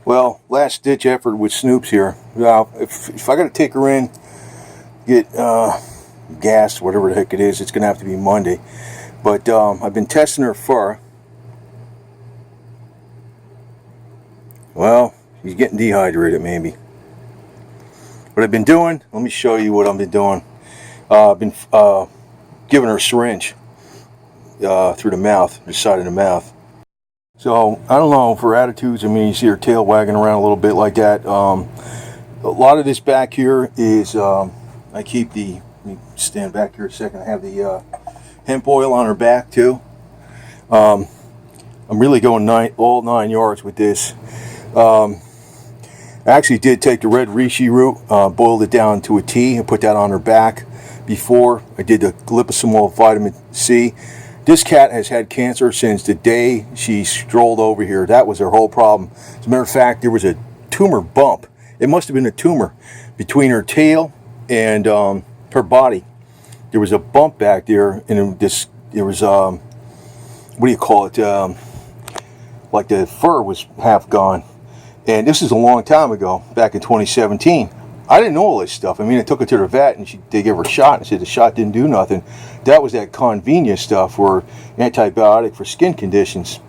Well, last ditch effort with Snoops here. Now, if I got to take her in, get gas, whatever the heck it is, it's going to have to be Monday. But I've been testing her fur. Well, she's getting dehydrated maybe. What I've been doing, let me show you what I've been doing. I've been giving her a syringe through the mouth, the side of the mouth. So, I don't know, for attitudes, I mean, you see her tail wagging around a little bit like that. A lot of this back here is, I keep the, let me stand back here a second, I have the hemp oil on her back too. I'm really going all 9 yards with this. I actually did take the red reishi root, boiled it down to a tea, and put that on her back before. I did the liposome vitamin C. This cat has had cancer since the day she strolled over here. That was her whole problem. As a matter of fact, there was a tumor bump. It must have been a tumor between her tail and her body. There was a bump back there, and there was what do you call it? Like the fur was half gone. And this is a long time ago, back in 2017. I didn't know all this stuff. I mean, I took her to the vet, and they gave her a shot, and said the shot didn't do nothing. That was that convenient stuff for antibiotic for skin conditions.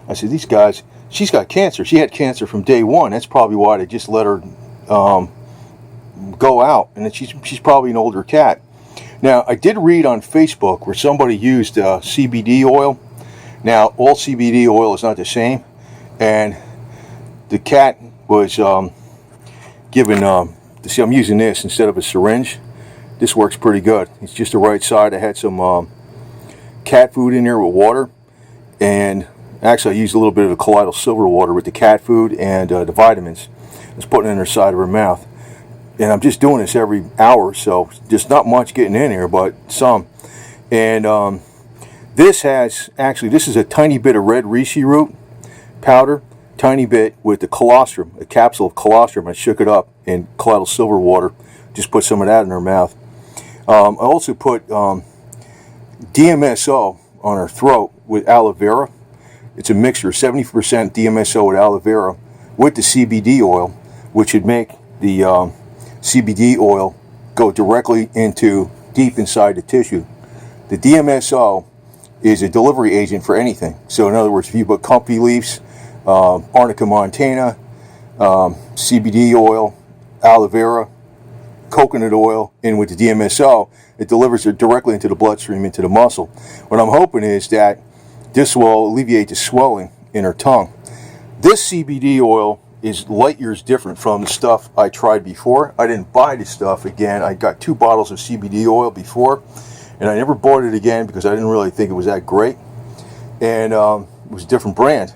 I said, these guys, she's got cancer. She had cancer from day one. That's probably why they just let her go out. And she's probably an older cat. Now, I did read on Facebook where somebody used CBD oil. Now, all CBD oil is not the same. And the cat was given... See, I'm using this instead of a syringe. This works pretty good. It's just the right side. I had some cat food in there with water, and actually I used a little bit of the colloidal silver water with the cat food and the vitamins. I was putting it in her side of her mouth, and I'm just doing this every hour, so just not much getting in here, but some. And this is a tiny bit of red reishi root powder. Tiny bit with the colostrum, a capsule of colostrum. I shook it up in colloidal silver water. Just put some of that in her mouth. I also put DMSO on her throat with aloe vera. It's a mixture, 70% DMSO with aloe vera with the CBD oil, which would make the CBD oil go directly into deep inside the tissue. The DMSO is a delivery agent for anything. So in other words, if you put comfrey leaves, Arnica montana, CBD oil, aloe vera, coconut oil, in with the DMSO, it delivers it directly into the bloodstream, into the muscle. What I'm hoping is that this will alleviate the swelling in her tongue. This CBD oil is light years different from the stuff I tried before. I didn't buy this stuff again. I got 2 bottles of CBD oil before, and I never bought it again because I didn't really think it was that great. And it was a different brand.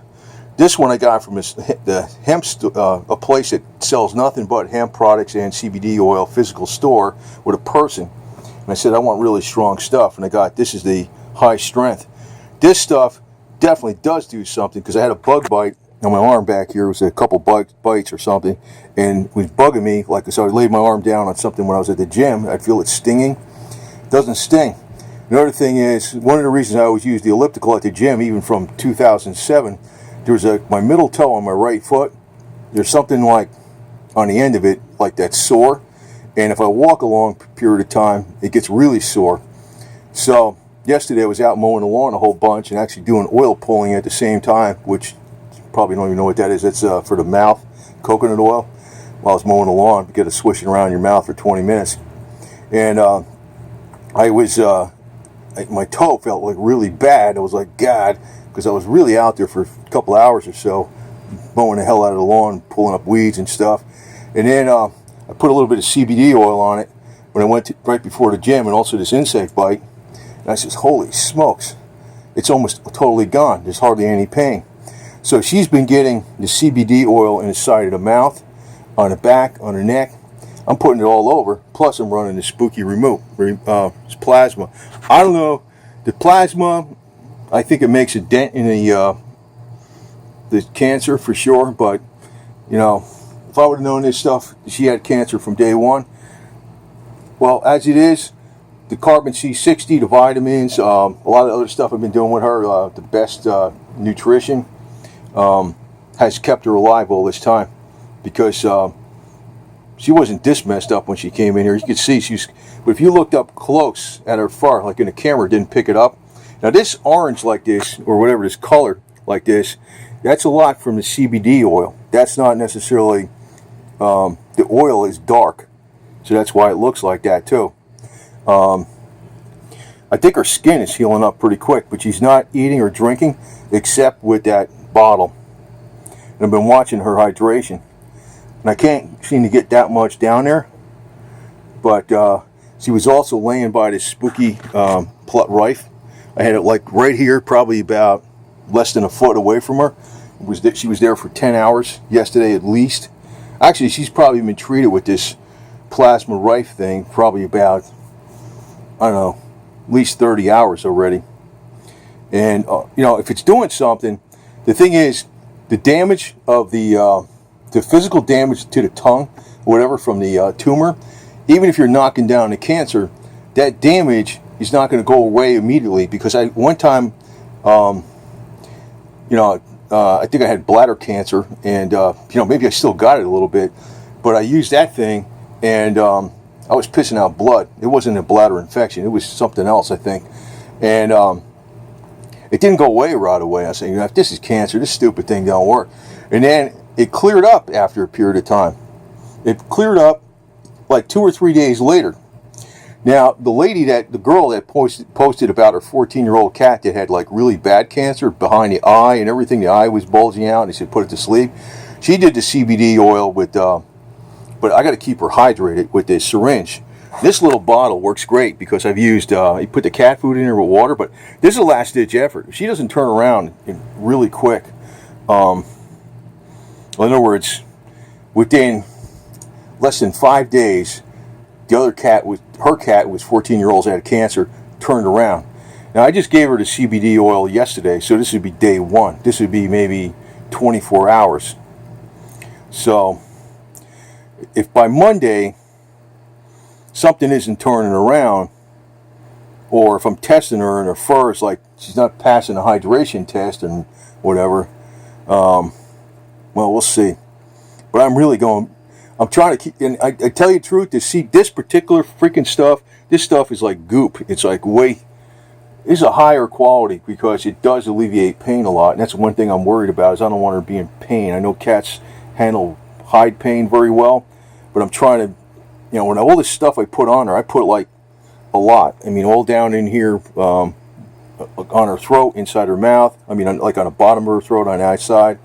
This one I got from the hemp a place that sells nothing but hemp products and CBD oil, physical store with a person. And I said, I want really strong stuff. And I got, this is the high strength. This stuff definitely does do something, because I had a bug bite on my arm back here. It was a couple bites or something. And it was bugging me. So I laid my arm down on something when I was at the gym. I'd feel it stinging. It doesn't sting. Another thing is, one of the reasons I always use the elliptical at the gym, even from 2007, there's my middle toe on my right foot. There's something like on the end of it, like that's sore. And if I walk a long period of time, it gets really sore. So yesterday I was out mowing the lawn a whole bunch and actually doing oil pulling at the same time, which you probably don't even know what that is. That's for the mouth, coconut oil. While I was mowing the lawn, you get it swishing around your mouth for 20 minutes. And my toe felt like really bad. I was like, God, because I was really out there for a couple hours or so, mowing the hell out of the lawn, pulling up weeds and stuff. And then I put a little bit of CBD oil on it when I went right before the gym, and also this insect bite. And I says, holy smokes, it's almost totally gone. There's hardly any pain. So she's been getting the CBD oil in the side of the mouth, on the back, on her neck. I'm putting it all over. Plus, I'm running the spooky plasma. I don't know, the plasma, I think it makes a dent in the cancer for sure, but you know, if I would have known this stuff, she had cancer from day one. Well, as it is, the carbon C60, the vitamins, a lot of other stuff I've been doing with her, the best nutrition, has kept her alive all this time, because she wasn't this messed up when she came in here. You could see she's, but if you looked up close at her fur, like in the camera, didn't pick it up. Now this orange like this, or whatever, this color like this, that's a lot from the CBD oil. That's not necessarily, the oil is dark, so that's why it looks like that too. I think her skin is healing up pretty quick, but she's not eating or drinking except with that bottle. And I've been watching her hydration, and I can't seem to get that much down there. But she was also laying by this spooky Rife. I had it like right here, probably about less than a foot away from her. She was there for 10 hours yesterday at least. Actually, she's probably been treated with this plasma Rife thing probably about, I don't know, at least 30 hours already. And you know, if it's doing something, the thing is, the damage of the physical damage to the tongue, whatever, from the tumor, even if you're knocking down the cancer, that damage is not going to go away immediately. Because one time, you know, I think I had bladder cancer, and you know, maybe I still got it a little bit, but I used that thing, and I was pissing out blood. It wasn't a bladder infection. It was something else, I think. And it didn't go away right away. I said, you know, if this is cancer, this stupid thing don't work. And then it cleared up after a period of time. It cleared up like 2 or 3 days later. Now, the girl that posted about her 14-year-old cat that had like really bad cancer behind the eye and everything. The eye was bulging out, and he said put it to sleep. She did the CBD oil with, but I got to keep her hydrated with this syringe. This little bottle works great because I've used, you put the cat food in there with water, but this is a last-ditch effort. If she doesn't turn around really quick, in other words, within less than 5 days, her cat was 14-year-olds, had cancer, turned around. Now, I just gave her the CBD oil yesterday, so this would be day 1. This would be maybe 24 hours. So if by Monday something isn't turning around, or if I'm testing her and her fur is like she's not passing a hydration test and whatever, well, we'll see. But I'm trying to keep, and I tell you the truth, to see this particular freaking stuff, this stuff is like goop. It's like it's a higher quality because it does alleviate pain a lot. And that's one thing I'm worried about, is I don't want her to be in pain. I know cats hide pain very well, but I'm trying to, you know, when all this stuff I put on her, I put like a lot. I mean, all down in here, on her throat, inside her mouth. I mean, like on the bottom of her throat, on the outside.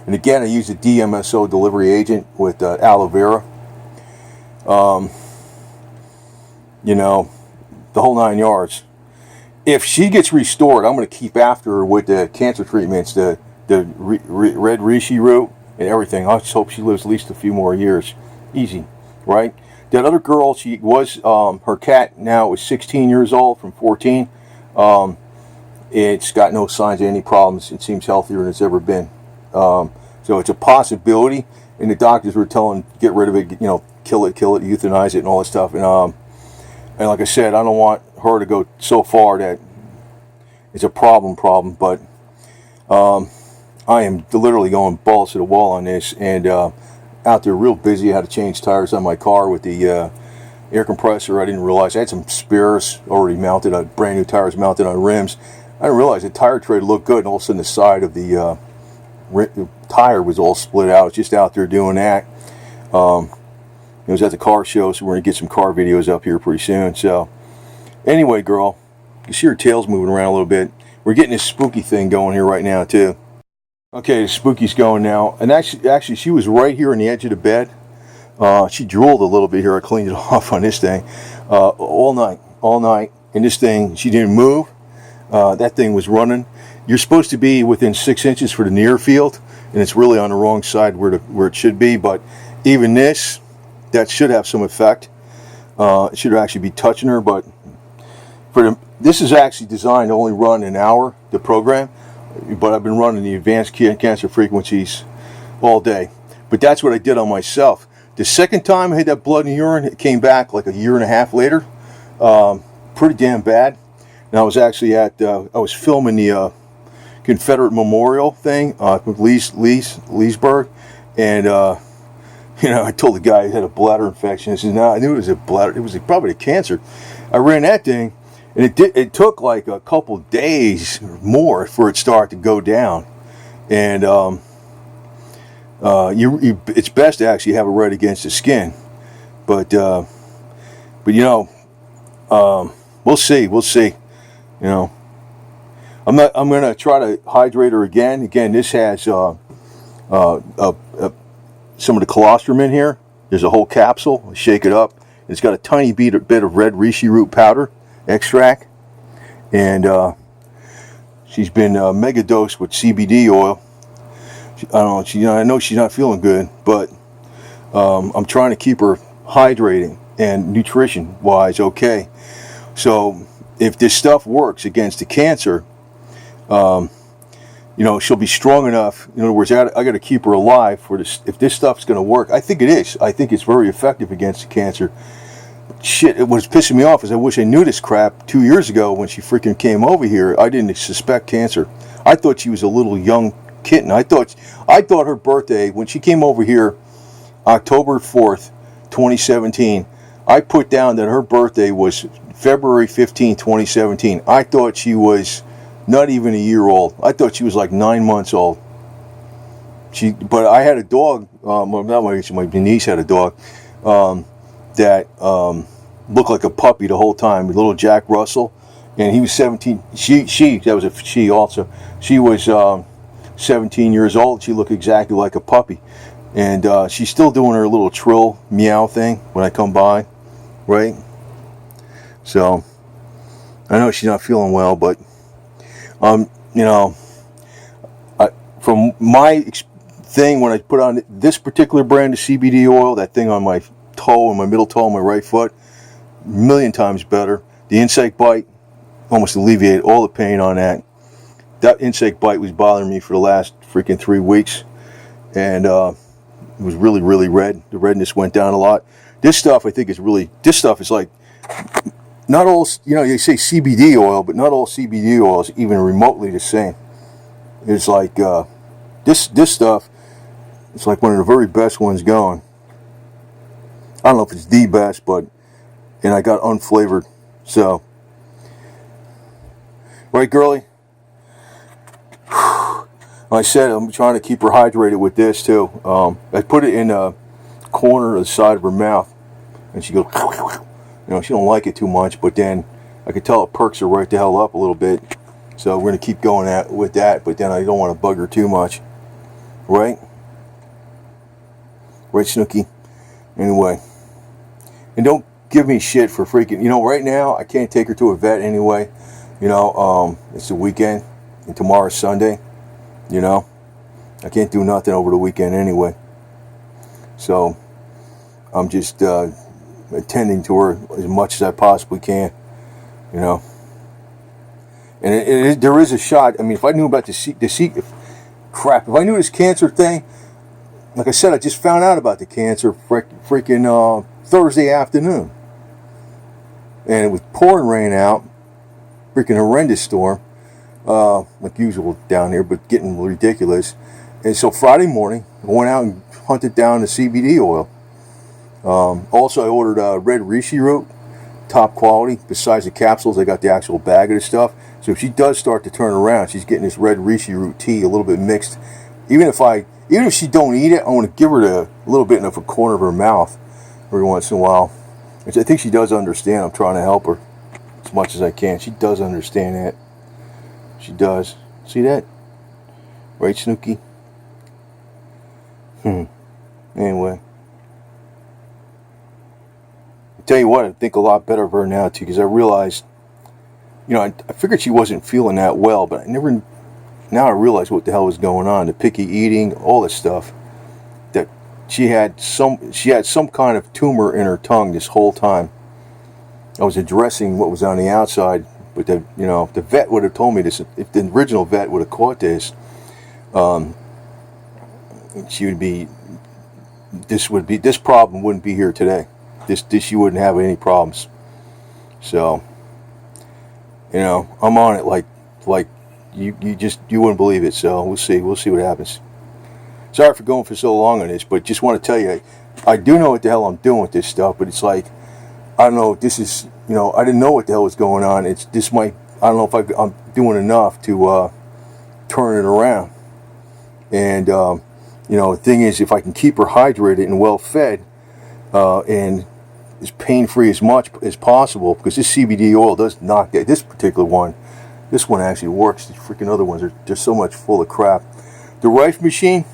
And again, I use a DMSO delivery agent with aloe vera. You know, the whole 9 yards. If she gets restored, I'm going to keep after her with the cancer treatments, the red reishi root and everything. I just hope she lives at least a few more years. Easy, right? That other girl, she was, her cat now is 16 years old from 14. It's got no signs of any problems. It seems healthier than it's ever been. So it's a possibility, and the doctors were telling, get rid of it, you know, kill it, euthanize it, and all that stuff. And like I said, I don't want her to go so far that it's a problem. But I am literally going balls to the wall on this, and out there real busy. I had to change tires on my car with the air compressor. I didn't realize I had some spares already mounted, brand new tires mounted on rims. I didn't realize the tire tray looked good, and all of a sudden the side of the tire was all split out. I was just out there doing that. It was at the car show, so we're going to get some car videos up here pretty soon. So anyway, girl, you see her tail's moving around a little bit. We're getting this spooky thing going here right now too. Okay, the spooky's going now. And actually she was right here on the edge of the bed. She drooled a little bit here. I cleaned it off on this thing all night. And this thing, she didn't move. That thing was running. You're supposed to be within 6 inches for the near field, and it's really on the wrong side where it should be. But even this, that should have some effect. It should actually be touching her. But this is actually designed to only run an hour, the program. But I've been running the advanced cancer frequencies all day. But that's what I did on myself. The second time I had that blood and urine, it came back like a year and a half later. Pretty damn bad. And I was actually I was filming the Confederate Memorial thing with Leesburg, and I told the guy he had a bladder infection. He said, "No, I knew it was a bladder. It was probably a cancer." I ran that thing, and it took like a couple days or more for it to start to go down, and it's best to actually have it right against the skin, but we'll see. I'm gonna try to hydrate her again. Again, this has some of the colostrum in here. There's a whole capsule. Shake it up. It's got a tiny bit of red reishi root powder extract, and she's been mega dosed with CBD oil. I know she's not feeling good, but I'm trying to keep her hydrating and nutrition wise okay. So if this stuff works against the cancer, she'll be strong enough. In other words, I got to keep her alive for this. If this stuff's going to work, I think it is. I think it's very effective against the cancer. Shit, what was pissing me off is I wish I knew this crap 2 years ago when she freaking came over here. I didn't suspect cancer. I thought she was a little young kitten. I thought her birthday, when she came over here, October 4th, 2017, I put down that her birthday was February 15, 2017. I thought she was not even a year old. I thought she was like 9 months old. But I had a dog. My niece had a dog that looked like a puppy the whole time. Little Jack Russell, and he was 17. That was a she also. She was 17 years old. She looked exactly like a puppy, and she's still doing her little trill meow thing when I come by, right? So I know she's not feeling well, but from my thing, when I put on this particular brand of CBD oil, that thing on my toe, on my middle toe, on my right foot, a million times better. The insect bite almost alleviated all the pain on that. That insect bite was bothering me for the last freaking 3 weeks, and it was really, really red. The redness went down a lot. This stuff, I think, is like, not all, they say CBD oil, but not all CBD oil is even remotely the same. It's like, this stuff, it's like one of the very best ones going. I don't know if it's the best, and I got unflavored, so. Right, girlie? Like I said, I'm trying to keep her hydrated with this, too. I put it in a corner of the side of her mouth, and she goes, she don't like it too much, but then I could tell it perks her right the hell up a little bit. So we're going to keep going with that, but then I don't want to bug her too much. Right? Right, Snooky? Anyway. And don't give me shit for freaking, right now I can't take her to a vet anyway. It's the weekend, and tomorrow's Sunday. I can't do nothing over the weekend anyway. So I'm just attending to her as much as I possibly can, And there is a shot. I mean, if I knew about if I knew this cancer thing, like I said, I just found out about the cancer freaking Thursday afternoon. And it was pouring rain out, freaking horrendous storm, like usual down here, but getting ridiculous. And so Friday morning, I went out and hunted down the CBD oil. Also, I ordered red reishi root, top quality. Besides the capsules, I got the actual bag of the stuff. So if she does start to turn around, she's getting this red reishi root tea, a little bit mixed. Even if she don't eat it, I want to give her a little bit of a corner of her mouth every once in a while. Which I think she does understand. I'm trying to help her as much as I can. She does understand that. She does. See that? Right, Snooky? Anyway. I tell you what, I think a lot better of her now, too, because I realized, I figured she wasn't feeling that well, but now I realize what the hell was going on. The picky eating, all this stuff. That she had some kind of tumor in her tongue this whole time. I was addressing what was on the outside, but if the vet would have told me this, if the original vet would have caught this, this problem wouldn't be here today. She wouldn't have any problems. So, I'm on it like you wouldn't believe it. So we'll see what happens. Sorry for going for so long on this, but just want to tell you, I do know what the hell I'm doing with this stuff, but it's like, I don't know, this is, I didn't know what the hell was going on. I don't know if I'm doing enough to turn it around. And, the thing is, if I can keep her hydrated and well fed, and as pain-free as much as possible, because this CBD oil does knock that. This particular one, this one actually works. The freaking other ones are just so much full of crap. The Rife machine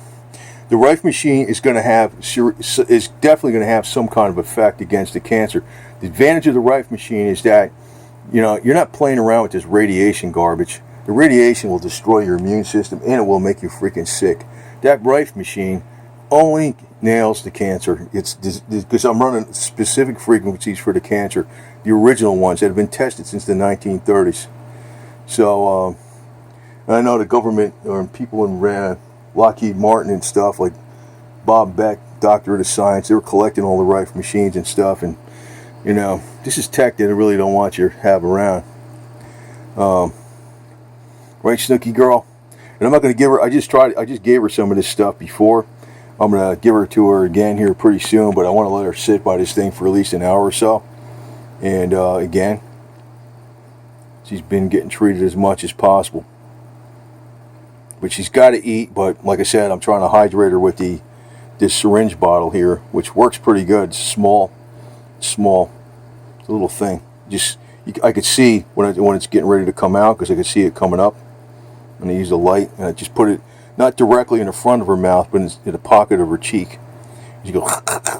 is going to have, is definitely going to have some kind of effect against the cancer. The advantage of the Rife machine is that, you're not playing around with this radiation garbage. The radiation will destroy your immune system and it will make you freaking sick. That Rife machine only nails the cancer. It's because I'm running specific frequencies for the cancer, the original ones that have been tested since the 1930s. So I know the government or people in Lockheed Martin and stuff, like Bob Beck, Doctor of the Science, they were collecting all the Rife machines and stuff, and this is tech that I really don't want you to have around. Right, Snooky girl? And I'm not going to give her, I just gave her some of this stuff before. I'm going to give her to her again here pretty soon, but I want to let her sit by this thing for at least an hour or so. And again, she's been getting treated as much as possible. But she's got to eat, but like I said, I'm trying to hydrate her with this syringe bottle here, which works pretty good. It's small. It's a little thing. I could see when it's getting ready to come out, because I could see it coming up. And I use a light, and I just put it not directly in the front of her mouth, but in the pocket of her cheek. You go,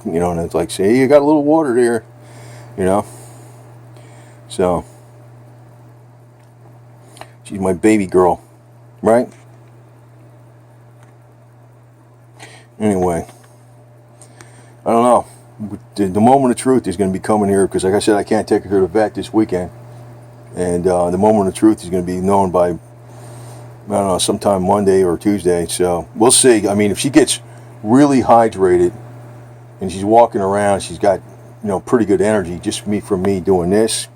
and it's like, say, hey, you got a little water there, So, she's my baby girl, right? Anyway, I don't know. The moment of truth is going to be coming here, because like I said, I can't take her to the vet this weekend. And the moment of truth is going to be known by, I don't know, sometime Monday or Tuesday. So we'll see. I mean, if she gets really hydrated and she's walking around, she's got, pretty good energy just from me doing this.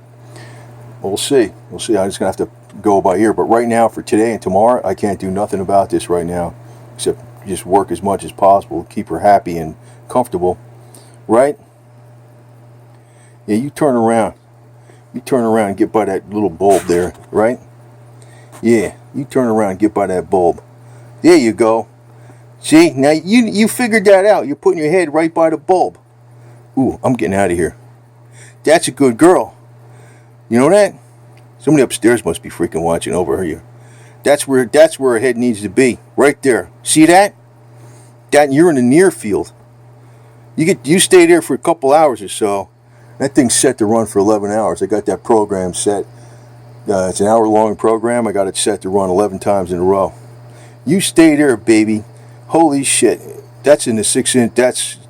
We'll see. I'm just going to have to go by ear. But right now, for today and tomorrow, I can't do nothing about this right now, except just work as much as possible, keep her happy and comfortable. Right? Yeah, you turn around. You turn around and get by that little bulb there, right? Yeah, you turn around and get by that bulb. There you go. See, now you figured that out. You're putting your head right by the bulb. Ooh, I'm getting out of here. That's a good girl. You know that? Somebody upstairs must be freaking watching over here. That's where her head needs to be. Right there. See that? You're in the near field. You stay there for a couple hours or so. That thing's set to run for 11 hours. I got that program set. It's an hour-long program. I got it set to run 11 times in a row. You stay there, baby. Holy shit. That's in the 6-inch.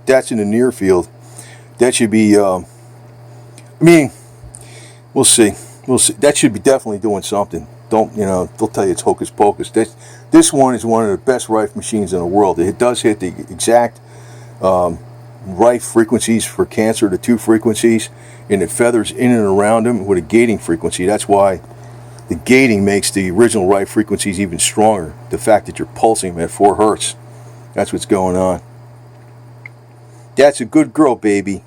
That's in the near field. That should be, we'll see. We'll see. That should be definitely doing something. They'll tell you it's hocus pocus. This one is one of the best Rife machines in the world. It does hit the exact Rife frequencies for cancer, the 2 frequencies, and it feathers in and around them with a gating frequency. That's why the gating makes the original Rife frequencies even stronger. The fact that you're pulsing them at 4 hertz. That's what's going on. That's a good girl, baby.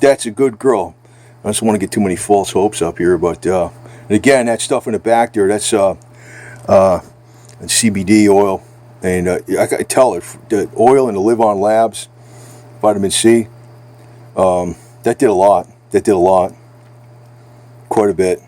That's a good girl. I just don't want to get too many false hopes up here, but and again, that stuff in the back there, that's CBD oil. And I tell it, the oil in the Live On Labs, vitamin C, that did a lot. Quite a bit.